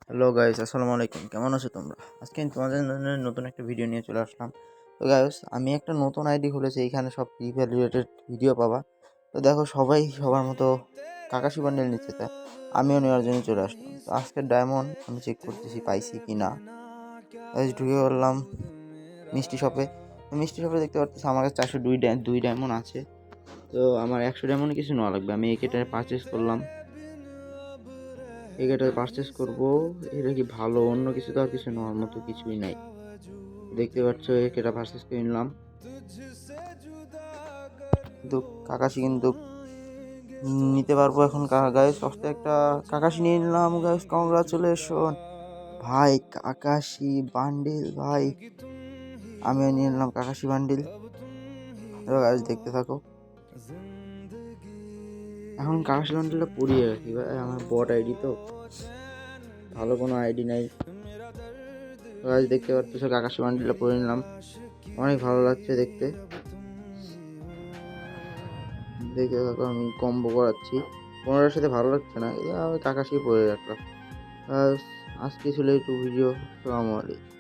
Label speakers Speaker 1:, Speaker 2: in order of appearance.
Speaker 1: Hello guys, আসসালামু আলাইকুম। কেমন আছো তোমরা? আজকে আমি তোমাদের জন্য নতুন একটা ভিডিও নিয়ে চলে আসলাম। তো গাইস, আমি একটা নতুন আইডি খুলেছি, এইখানে সব ফ্রি ফায়ার রিলেটেড ভিডিও পাবা। তো দেখো, সবাই সবার মতো কাকাশি বান্ডেল নিচ্ছে, তাই আমিও নেওয়ার জন্য চলে আসলাম। তো আজকের ডায়মন্ড আমি চেক করতেছি পাইছি কি না। গাইস, ঢুকে বললাম মিষ্টি শপে। তো মিষ্টি শপে দেখতে পাচ্ছি আমার কাছে 402 ডায়মন্ড আছে। তো আমার 100 ডায়মন্ড কিছু নেওয়া লাগবে। আমি এই কেটা পারচেস করলাম, এটা পারচেস করব। এটা কি ভালো? অন্য কিছু তো আর কিছু নেওয়ার মতো কিছুই নাই। দেখতে পাচ্ছ, এটা পারচেস করে নিলাম। কিন্তু কাকাশি কিন্তু নিতে পারবো এখন। গায়ে সস্তা একটা কাকাশি নিয়ে নিলাম। গাইস, কংগ্রাচুলেশন ভাই, কাকাশি বান্ডিল ভাই। আমিও নিয়ে নিলাম কাকাশি বান্ডিল। গাইস, দেখতে থাকো। এখন কাকাশি বান্ডিলটা পুড়িয়ে রাখি ভাই, আমার বট আইডি তো, ভালো কোনো আইডি নাই। গাইস, দেখতে পাচ্ছ কাকাশি বান্ডিলটা পরে নিলাম, অনেক ভালো লাগছে দেখতে। দেখতে থাকো, আমি কম্বো করাচ্ছি। 15-এর সাথে ভালো লাগছে না, আমি কাকাশি পরে রাখলাম। আজকে ছিল একটু ভিডিও। আসসালামু আলাইকুম।